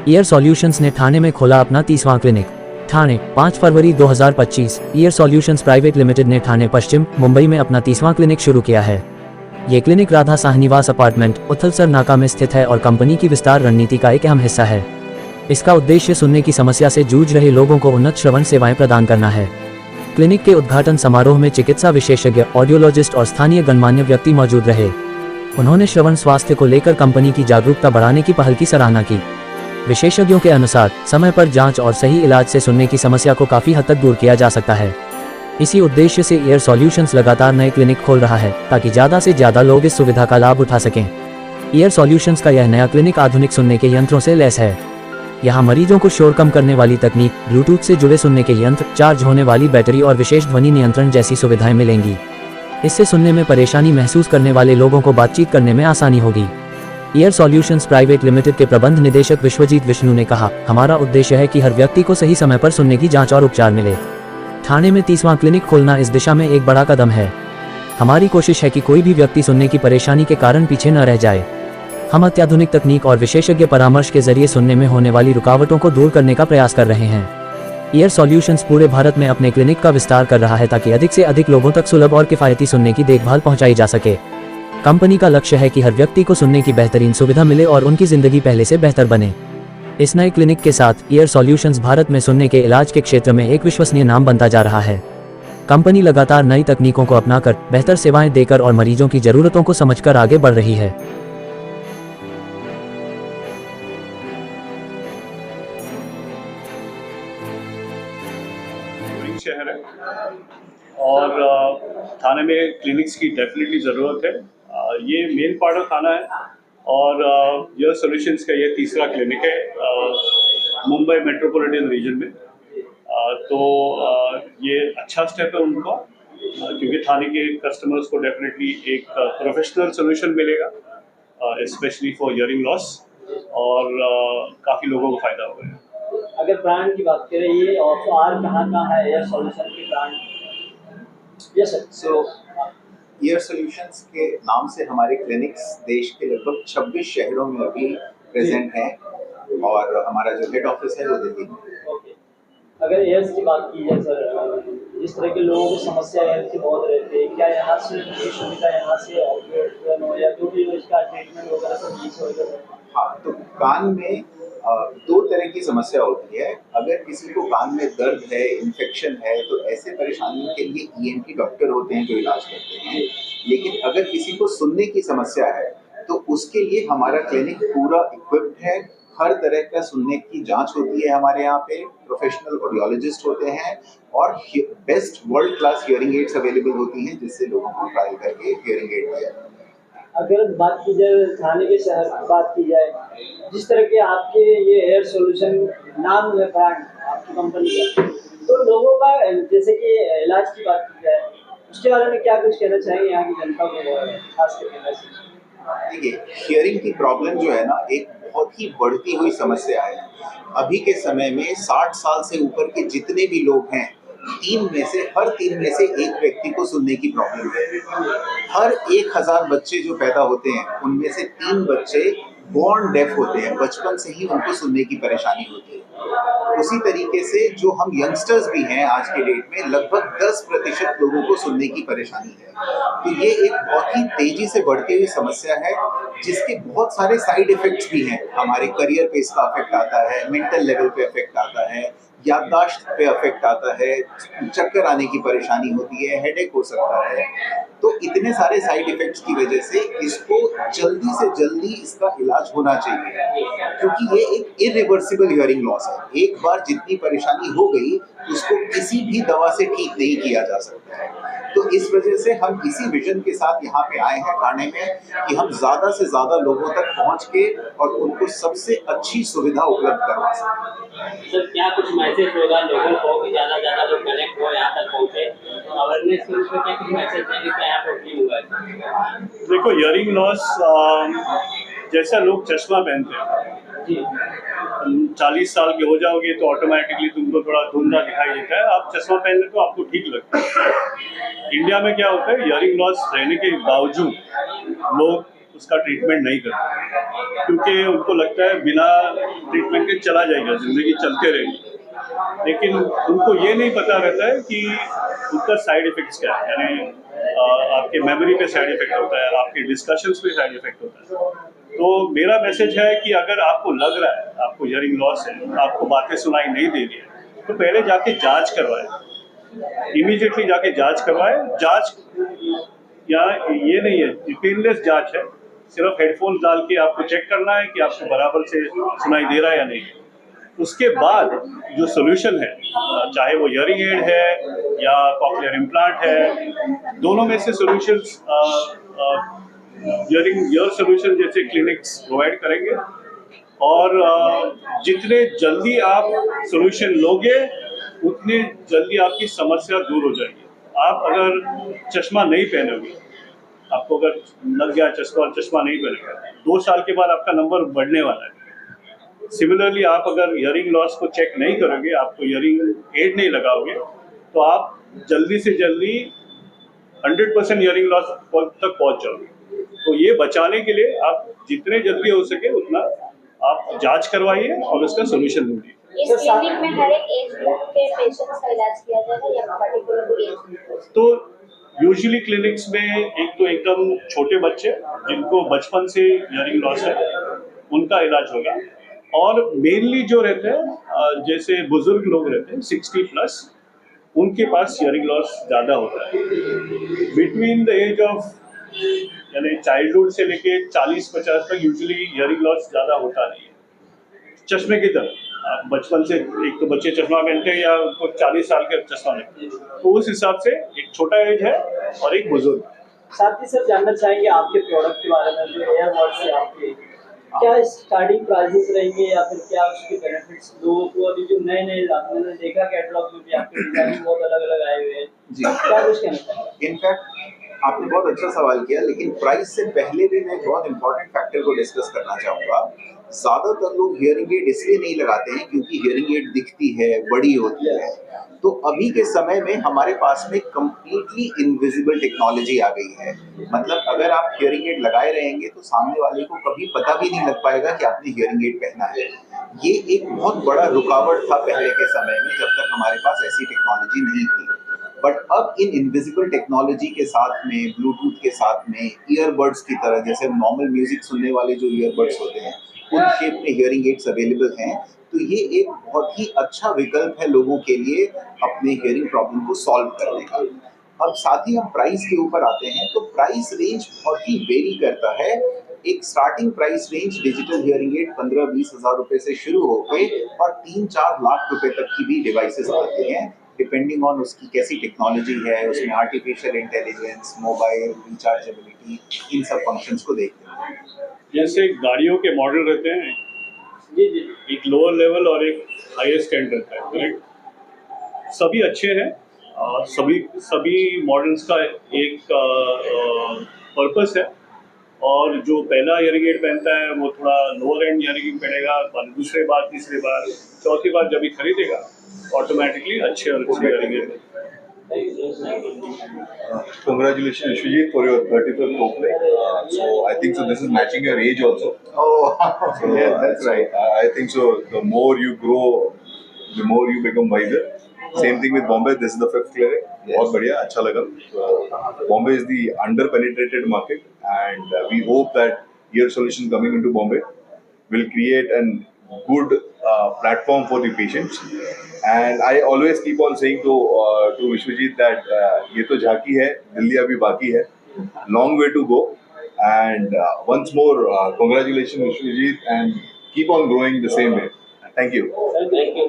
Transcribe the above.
Year solutions ने ठाणे में खोला अपना 30वां क्लिनिक। ठाणे 5 फरवरी 2025। ईयर सॉल्यूशंस प्राइवेट लिमिटेड ने ठाणे पश्चिम मुंबई में अपना 30वां क्लिनिक शुरू किया है। ये क्लिनिक राधा साहनीवास अपार्टमेंट उथलसर नाका में स्थित है और कंपनी की विस्तार रणनीति का एक अहम हिस्सा है। इसका उद्देश्य सुनने की समस्या से जूझ रहे लोगों को उन्नत श्रवण सेवाएं प्रदान करना है। क्लिनिक के उद्घाटन समारोह में चिकित्सा विशेषज्ञ, ऑडियोलॉजिस्ट और स्थानीय गणमान्य व्यक्ति मौजूद रहे। उन्होंने श्रवण स्वास्थ्य को लेकर कंपनी की जागरूकता बढ़ाने की पहल की सराहना की। विशेषज्ञों के अनुसार समय पर जांच और सही इलाज से सुनने की समस्या को काफी हद तक दूर किया जा सकता है। इसी उद्देश्य से ईयर सॉल्यूशंस लगातार नए क्लिनिक खोल रहा है ताकि ज्यादा से ज्यादा लोग इस सुविधा का लाभ उठा सकें। ईयर सॉल्यूशंस का यह नया क्लिनिक आधुनिक सुनने के यंत्रों से लैस है। यहाँ मरीजों को शोर कम करने वाली तकनीक, ब्लूटूथ से जुड़े सुनने के यंत्र, चार्ज होने वाली बैटरी और विशेष ध्वनि नियंत्रण जैसी सुविधाएं मिलेंगी। इससे सुनने में परेशानी महसूस करने वाले लोगों को बातचीत करने में आसानी होगी। ईयर सॉल्यूशंस प्राइवेट लिमिटेड के प्रबंध निदेशक विश्वजीत विष्णु ने कहा, हमारा उद्देश्य है कि हर व्यक्ति को सही समय पर सुनने की जांच और उपचार मिले। ठाणे में 30वां क्लिनिक खोलना इस दिशा में एक बड़ा कदम है। हमारी कोशिश है कि कोई भी व्यक्ति सुनने की परेशानी के कारण पीछे न रह जाए। हम अत्याधुनिक तकनीक और विशेषज्ञ परामर्श के जरिए सुनने में होने वाली रुकावटों को दूर करने का प्रयास कर रहे हैं। ईयर सॉल्यूशंस पूरे भारत में अपने क्लिनिक का विस्तार कर रहा है ताकि अधिक से अधिक लोगों तक सुलभ और किफायती सुनने की देखभाल पहुंचाई जा सके। कंपनी का लक्ष्य है कि हर व्यक्ति को सुनने की बेहतरीन सुविधा मिले और उनकी जिंदगी पहले से बेहतर बने। इस नए क्लिनिक के साथ ईयर सॉल्यूशंस भारत में सुनने के इलाज के क्षेत्र में एक विश्वसनीय नाम बनता जा रहा है। कंपनी लगातार नई तकनीकों को अपनाकर बेहतर सेवाएं देकर और मरीजों की जरूरतों को समझकर आगे बढ़ रही है। शहर है और थाने में क्लिनिक्स की डेफिनेटली ज़रूरत है। ये मेन पार्ट ऑफ थाना है और ईयर सॉल्यूशंस का ये 3रा क्लिनिक है मुंबई मेट्रोपॉलिटन रीजन में। तो ये अच्छा स्टेप है उनका, क्योंकि थाने के कस्टमर्स को डेफिनेटली एक प्रोफेशनल सोल्यूशन मिलेगा, स्पेशली फॉर हियरिंग लॉस, और काफ़ी लोगों को फ़ायदा होगा। अगर ब्रांड की बात करें, ये और कहाँ है ईयर सॉल्यूशन के brand? Yes sir. So ear solutions के नाम से हमारे क्लिनिक्स देश के लगभग 26 शहरों में अभी प्रेजेंट हैं और हमारा जो हेड ऑफिस है वो दिल्ली में। ओके। अगर एयर्स की बात की जाए सर, जिस तरह के लोगों की समस्या एयर की बहुत रहती है, क्या यहाँ से ये सुविधा यहाँ से ऑपरेट हो या जो भी इसका ट्रीटमेंट वगैरह सब यही होगा? हाँ, तो कान में 2 तरह की समस्या होती है। अगर किसी को कान में दर्द है, इन्फेक्शन है, तो ऐसे परेशानियों के लिए ईएनटी डॉक्टर होते हैं जो इलाज करते हैं। लेकिन अगर किसी को सुनने की समस्या है तो उसके लिए हमारा क्लिनिक पूरा इक्विप्ड है। हर तरह का सुनने की जांच होती है हमारे यहाँ पे, प्रोफेशनल ऑडियोलॉजिस्ट होते हैं और best world class hearing aids available होती हैं, जिससे लोगों को ट्रायल करके हियरिंग एड दिया जाता है। अगर बात की जाए थाने के शहर की बात की जाए, जिस तरह के आपके ये एयर सॉल्यूशन नाम है ब्रांड आपकी कंपनी का, तो लोगों का जैसे कि इलाज की बात की जाए, उसके बारे में क्या कुछ कहना चाहेंगे यहाँ की जनता को, खास करके? देखिए, हियरिंग की प्रॉब्लम जो है ना, एक बहुत ही बढ़ती हुई समस्या है। अभी के समय में 60 साल से ऊपर के जितने भी लोग हैं, हर तीन में से एक व्यक्ति को सुनने की प्रॉब्लम है। हर 1000 बच्चे जो पैदा होते हैं उनमें से 3 बच्चे बॉर्न डेफ होते हैं, बचपन से ही उनको सुनने की परेशानी होती है। उसी तरीके से जो हम यंगस्टर्स भी हैं आज के डेट में, लगभग 10% लोगों को सुनने की परेशानी है। तो ये एक बहुत ही तेजी से बढ़ती हुई समस्या है, जिसके बहुत सारे साइड इफेक्ट्स भी हैं। हमारे करियर पे इसका इफेक्ट आता है, मेंटल लेवल पे इफेक्ट आता है, याददाश्त पे इफेक्ट आता है, चक्कर आने की परेशानी होती है, हेडेक हो सकता है। तो इतने सारे साइड इफेक्ट्स की वजह से इसको जल्दी से जल्दी इसका इलाज होना चाहिए, क्योंकि ये एक इरिवर्सिबल हियरिंग लॉस है। एक बार जितनी परेशानी हो गई उसको किसी भी दवा से ठीक नहीं किया जा सकता है। तो इस वजह से हम इसी विजन के साथ यहाँ पे आए हैं ठाणे में, कि हम ज़्यादा से ज़्यादा लोगों तक पहुँच के और उनको सबसे अच्छी सुविधा उपलब्ध करवा सकें। सर, क्या कुछ मैसेज होगा लोगों को कि ज़्यादा लोग कनेक्ट हो, यहाँ तक पहुँचे, अवेयरनेस के रूप में क्या कुछ मैसेज देंगे, क्या यहाँ पर नहीं हुआ? देखो, हियरिंग लॉस जैसा लोग चश्मा पहनते हैं, 40 साल के हो जाओगे तो ऑटोमेटिकली तुमको थोड़ा धुंधला दिखाई देता है। आप चश्मा पहन लेते हो, आपको ठीक लगता है। इंडिया में क्या होता है, हियरिंग लॉस रहने के बावजूद लोग उसका ट्रीटमेंट नहीं करते, क्योंकि उनको लगता है बिना ट्रीटमेंट के चला जाएगा, ज़िंदगी चलते रहेगी। लेकिन उनको ये नहीं पता रहता है कि उसका साइड इफ़ेक्ट्स क्या है, यानी आपके मेमोरी पे साइड इफ़ेक्ट होता है, आपके डिस्कशंस पे साइड इफ़ेक्ट होता है। तो मेरा मैसेज है कि अगर आपको लग रहा है आपको हियरिंग लॉस है, आपको बातें सुनाई नहीं दे रही है, तो पहले जाके जांच करवाएं, इमीडिएटली जाके जांच करवाएं। जांच या ये नहीं है, पेनलेस जांच है, सिर्फ हेडफोन डाल के आपको चेक करना है कि आपको बराबर से सुनाई दे रहा है या नहीं। उसके बाद जो सोल्यूशन है, चाहे वो हियरिंग एड है या कॉक्लियर इम्प्लांट है, दोनों में से सोल्यूशंस हियरिंग ईयर सोल्यूशन जैसे क्लिनिक्स प्रोवाइड करेंगे। और जितने जल्दी आप सोल्यूशन लोगे उतने जल्दी आपकी समस्या दूर हो जाएगी। आप अगर चश्मा नहीं पहनोगे, आपको अगर लग गया चश्मा और चश्मा नहीं पहनेगा, 2 साल के बाद आपका नंबर बढ़ने वाला है। सिमिलरली आप अगर हियरिंग लॉस को चेक नहीं करोगे, आपको हियरिंग एड नहीं लगाओगे, तो आप जल्दी से जल्दी 100% हियरिंग लॉस तक पहुंच जाओगे। तो ये बचाने के लिए आप जितने जल्दी हो सके उतना आप जांच करवाइए और उसका सोल्यूशन ढूंढिए। इस क्लिनिक में हर एक एज ग्रुप के पेशेंट्स का इलाज किया जाएगा या पर्टिकुलर एज ग्रुप? तो यूजुअली क्लिनिक्स में एक तो एकदम छोटे बच्चे जिनको बचपन से हियरिंग लॉस है उनका इलाज होगा, और मेनली जो रहते हैं जैसे बुजुर्ग लोग रहते हैं 60+, उनके पास हियरिंग लॉस ज़्यादा होता है। बिटवीन द एज ऑफ यानी चाइल्डहुड से लेके 40-50 तक यूजुअली हियरिंग लॉस ज़्यादा होता नहीं है। चश्मे की तरह आप बचपन से, एक तो बच्चे चश्मा पहनते हैं या उनको 40 साल के चश्मा लगते हैं, तो उस हिसाब से एक छोटा एज है और एक बुजुर्ग। साथ ही सर जानना चाहेंगे आपके प्रोडक्ट के बारे में, जो एयरबड्स है आपके, क्या स्टार्टिंग प्राइसेस रहेंगे या फिर क्या उसके बेनिफिट्स लोगों को? अभी जो नए नए मैंने देखा कैटलॉग में भी आपके डिजाइन बहुत अलग अलग आए हुए हैं जी। क्या कुछ कहना चाहेंगे? इनफैक्ट आपने बहुत अच्छा सवाल किया, लेकिन प्राइस से पहले भी मैं एक बहुत इंपॉर्टेंट फैक्टर को डिस्कस करना चाहूँगा। ज़्यादातर लोग हियरिंग एड इसलिए नहीं लगाते हैं क्योंकि हियरिंग एड दिखती है, बड़ी होती है। तो अभी के समय में हमारे पास में कंप्लीटली इनविजिबल टेक्नोलॉजी आ गई है। मतलब अगर आप हियरिंग एड लगाए रहेंगे तो सामने वाले को कभी पता भी नहीं लग पाएगा कि आपने हियरिंग एड पहना है। ये एक बहुत बड़ा रुकावट था पहले के समय में, जब तक हमारे पास ऐसी टेक्नोलॉजी नहीं थी। बट अब इन इनविजिबल टेक्नोलॉजी के साथ में, ब्लूटूथ के साथ में, ईयरबड्स की तरह, जैसे नॉर्मल म्यूजिक सुनने वाले जो ईयरबड्स होते हैं उन शेप में हियरिंग एड्स अवेलेबल हैं। तो ये एक बहुत ही अच्छा विकल्प है लोगों के लिए अपने हियरिंग प्रॉब्लम को सॉल्व करने का। अब साथ ही हम प्राइस के ऊपर आते हैं, तो प्राइस रेंज बहुत ही वेरी करता है। एक starting price range digital hearing aid 15-20 हज़ार रुपए से शुरू होके और 3-4 लाख रुपए तक की भी डिवाइसेस आते हैं, डिपेंडिंग ऑन उसकी कैसी टेक्नोलॉजी है, उसमें आर्टिफिशियल इंटेलिजेंस, मोबाइल रिचार्जेबिलिटी, इन सब फंक्शंस को देखते हैं। जैसे गाड़ियों के मॉडल रहते हैं, जी जी एक लोअर लेवल और एक हाईएस्ट एंड रहता है, करेक्ट? सभी अच्छे हैं, सभी मॉडल्स का एक पर्पस है। और जो पहला हियरिंग एड पहनता है वो थोड़ा लोअर एंड हियरिंग पहनेगा, दूसरे बार, तीसरे बार, चौथी बार जब भी खरीदेगा ऑटोमेटिकली अच्छे और अच्छे hearing aid. Congratulations, Vishwajit, for your 35th birthday. So I think so. This is matching your age also. Oh, So yes, that's right. I think so. The more you grow, the more you become wiser. Same thing with Bombay. This is the 5th clinic. बहुत बढ़िया, अच्छा लगा. Bombay is the under-penetrated market, and we hope that ear solution coming into Bombay will create a good platform for the patients. And I always keep on saying to Vishwajit that ये तो झांकी है, दिल्ली अभी बाकी है, long way to go. And once more, congratulations Vishwajit, and keep on growing the same way. Thank you. Thank you.